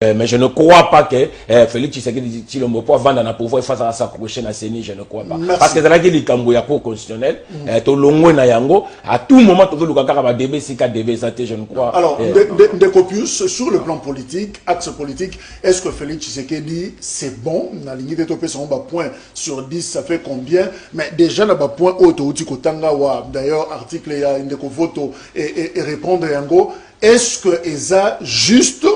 Mais je ne crois pas que Félix Tshisekedi Tshilombo peut vendre un pouvoir face à sa prochaine CENI, je ne crois pas. Merci. Parce que c'est là qu'il est en cours constitutionnel, tout le monde à tout moment, tout le monde va DB, si DB, je ne crois. Alors, Decopius, sur le plan politique, axe politique, est-ce que Félix Tshisekedi, c'est bon? La ligne de topé sur un point sur 10, ça fait combien? Mais déjà, il y a un point auto, d'ailleurs, article, il y a une photo et répondre à Yango. Est-ce que Eza juste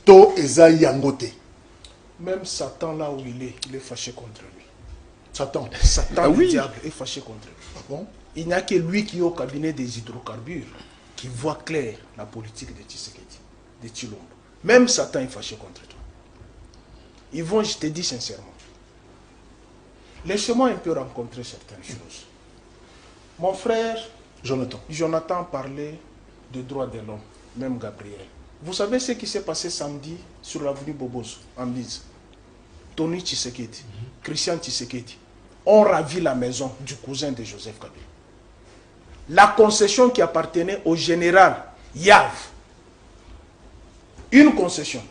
to Eza Yangote? Même Satan, là où il est fâché contre lui. Satan, le diable est fâché contre lui. Ah bon? Il n'y a que lui qui est au cabinet des hydrocarbures qui voit clair la politique de Tshisekedi, de Tshilombo. Même Satan est fâché contre toi. Yvon, je te dis sincèrement, laisse-moi un peu rencontrer certaines choses. Mon frère Jonathan parlait de droits de l'homme, même Gabriel. Vous savez ce qui s'est passé samedi sur l'avenue Bobozo, en Lise? Tony Tshisekedi, Christian Tshisekedi ont ravi la maison du cousin de Joseph Kabila. La concession qui appartenait au général Yav, une concession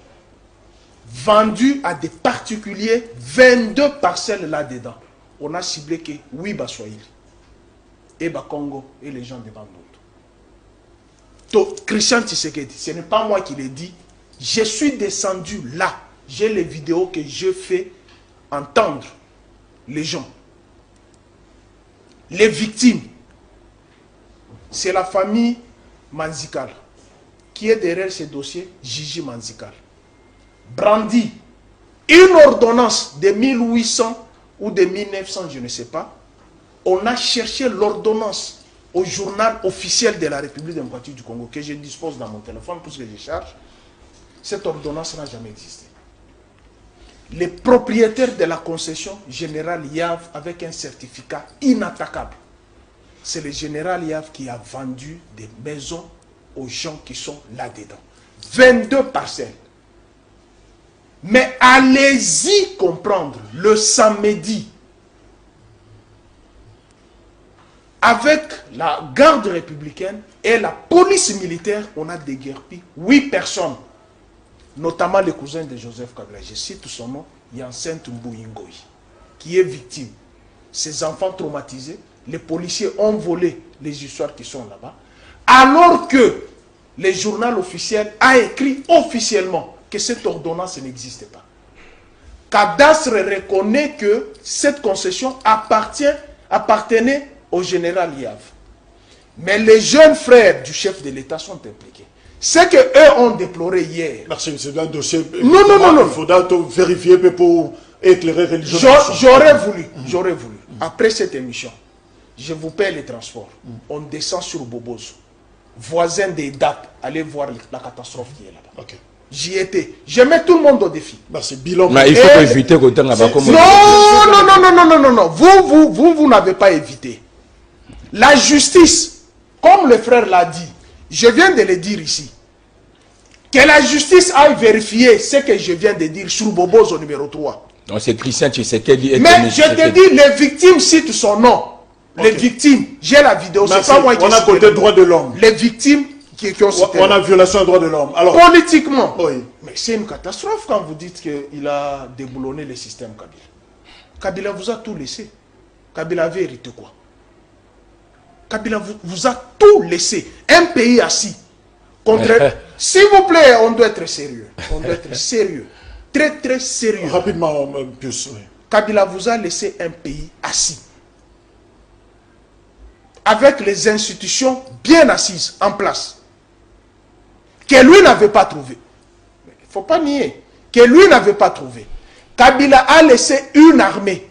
vendue à des particuliers, 22 parcelles là-dedans. On a ciblé que Wiba Swahili, et Bakongo et les gens de Bandundu. Christian Tshisekedi, ce n'est pas moi qui l'ai dit, je suis descendu là, j'ai les vidéos que je fais entendre les gens. Les victimes, c'est la famille Manzikal qui est derrière ce dossier, Gigi Manzikal. Brandi une ordonnance de 1800 ou de 1900, je ne sais pas. On a cherché l'ordonnance au journal officiel de la République démocratique du Congo, que je dispose dans mon téléphone pour que je charge. Cette ordonnance n'a jamais existé. Les propriétaires de la concession, général Yav, avec un certificat inattaquable. C'est le général Yav qui a vendu des maisons aux gens qui sont là-dedans. 22 parcelles. Mais allez-y comprendre, le samedi, avec la garde républicaine et la police militaire, on a déguerpi 8 personnes, notamment le cousin de Joseph Kabila. Je cite son nom, Yansen Mbouingoy, qui est victime. Ses enfants traumatisés, les policiers ont volé les histoires qui sont là-bas, alors que le journal officiel a écrit officiellement que cette ordonnance n'existe pas. Cadastre reconnaît que cette concession appartenait au général Yav. Mais les jeunes frères du chef de l'État sont impliqués. Ce qu'eux ont déploré hier. Merci, c'est un dossier. Non. Il faudra vérifier pour éclairer religieux. J'aurais voulu. Après cette émission, je vous paie les transports. On descend sur Bobozo. Voisin des DAP, allez voir la catastrophe qui est là-bas. Okay. J'y étais. Je mets tout le monde au défi. Merci. Bilan. Mais il faut éviter que Non. Vous n'avez pas évité. La justice, comme le frère l'a dit, je viens de le dire ici, que la justice aille vérifier ce que je viens de dire sur Bobozo numéro 3. Donc c'est Christian Tshisekedi. Mais je te dis, les victimes citent son nom. Les victimes, j'ai la vidéo, c'est pas moi qui on a côté droit de l'homme. Les victimes qui ont cité. On a violation des droits de l'homme. Alors, politiquement. Oui. Mais c'est une catastrophe quand vous dites qu'il a déboulonné le système Kabila. Kabila vous a tout laissé. Kabila avait hérité quoi? Kabila vous a tout laissé. Un pays assis. S'il vous plaît, on doit être sérieux. On doit être sérieux. Très, très sérieux. Rapidement, plus. Oui. Kabila vous a laissé un pays assis. Avec les institutions bien assises en place. Que lui n'avait pas trouvé. Il ne faut pas nier. Que lui n'avait pas trouvé. Kabila a laissé une armée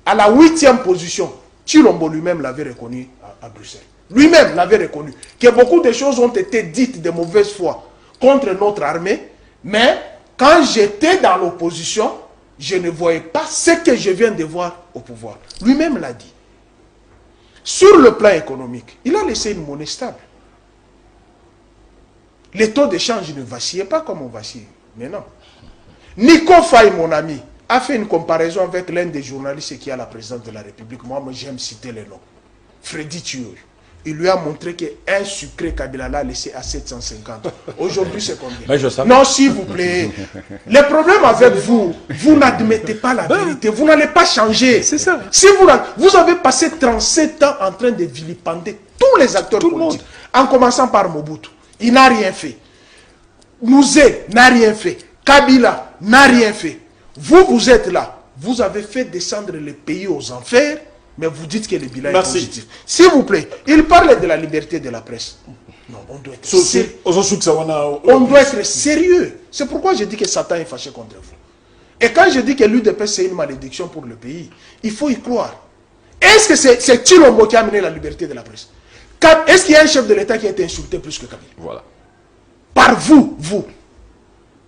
à la 8e position. Tshilombo lui-même l'avait reconnu à Bruxelles. Lui-même l'avait reconnu. Que beaucoup de choses ont été dites de mauvaise foi contre notre armée. Mais quand j'étais dans l'opposition, je ne voyais pas ce que je viens de voir au pouvoir. Lui-même l'a dit. Sur le plan économique, il a laissé une monnaie stable. Les taux d'échange ne vacillaient pas comme on vacille. Mais non. Nico Faye, mon ami, a fait une comparaison avec l'un des journalistes qui est à la présidence de la République. Moi j'aime citer les noms. Freddy Thieu. il lui a montré qu'un sucré Kabila l'a laissé à 750. Aujourd'hui, c'est combien? Mais je sais. Non, s'il vous plaît. Le problème avec vous, vous n'admettez pas la vérité. Vous n'allez pas changer. C'est ça. Si vous avez passé 37 ans en train de vilipender tous les acteurs politiques, en commençant par Mobutu. Il n'a rien fait. Nouzé n'a rien fait. Kabila n'a rien fait. Vous êtes là. Vous avez fait descendre le pays aux enfers, mais vous dites que le bilan est positif. S'il vous plaît, il parle de la liberté de la presse. Non, on doit être sérieux. On doit être sérieux. C'est pourquoi je dis que Satan est fâché contre vous. Et quand je dis que l'UDP c'est une malédiction pour le pays, il faut y croire. Est-ce que c'est Chilombo qui a amené la liberté de la presse? Est-ce qu'il y a un chef de l'État qui a été insulté plus que Kabila? Voilà. Par vous.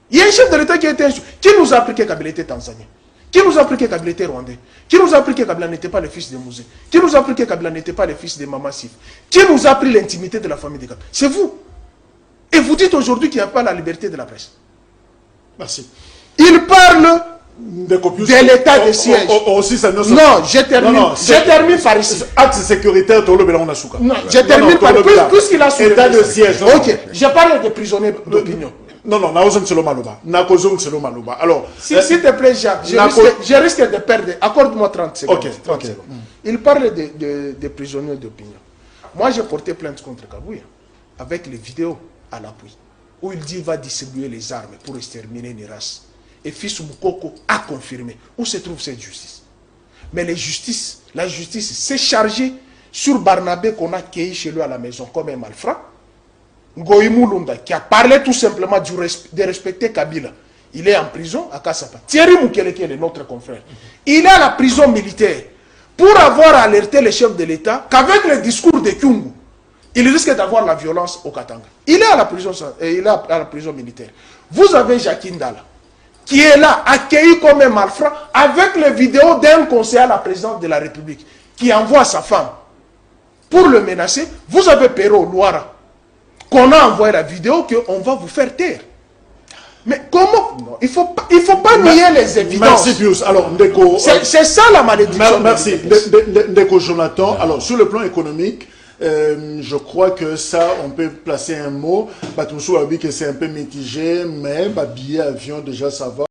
Il y a un chef de l'État qui a été insulté. Qui nous a appris que Kabila était tanzanien? Qui nous a appris que Kabila était rwandais? Qui nous a appris que Kabila n'était pas le fils de Mouzé? Qui nous a appris que Kabila n'était pas le fils de Maman Sif? Qui nous a appris l'intimité de la famille de Kabila? C'est vous. Et vous dites aujourd'hui qu'il n'y a pas la liberté de la presse. Merci. Il parle de l'état de siège. Non, je termine par ici. Axe sécuritaire, non, je termine par puisqu'il a soulevé état de siège. Ok, je parle de prisonniers d'opinion. Non, alors, s'il te plaît, Jacques, je risque de perdre. Accorde-moi 30 secondes. Ok. Il parle de prisonniers d'opinion. Moi, j'ai porté plainte contre Kabouya avec les vidéos à l'appui, où il dit qu'il va distribuer les armes pour exterminer une race. Et Fils Moukoko a confirmé. Où se trouve cette justice? Mais la justice s'est chargée sur Barnabé qu'on a accueilli chez lui à la maison comme un malfrat. Ngoïmou Lunda, qui a parlé tout simplement de respecter Kabila. Il est en prison à Kassapa. Thierry Moukele, qui est notre confrère, il est à la prison militaire pour avoir alerté le chef de l'État qu'avec le discours de Kyungu, il risque d'avoir la violence au Katanga. Il est à la prison militaire. Vous avez Jacques Ndala, qui est là, accueilli comme un malfrat, avec les vidéos d'un conseiller à la présidence de la République, qui envoie sa femme pour le menacer. Vous avez Perrault Louara, qu'on a envoyé la vidéo, qu'on va vous faire taire. Mais comment? Non, il faut pas nier les évidences. Merci Pius. Alors, Ndeko... C'est ça la malédiction. Merci. Ndeko Jonathan. Alors, sur le plan économique, je crois que ça, on peut placer un mot. Batumsou a dit que c'est un peu mitigé, mais billet avion, déjà, ça va.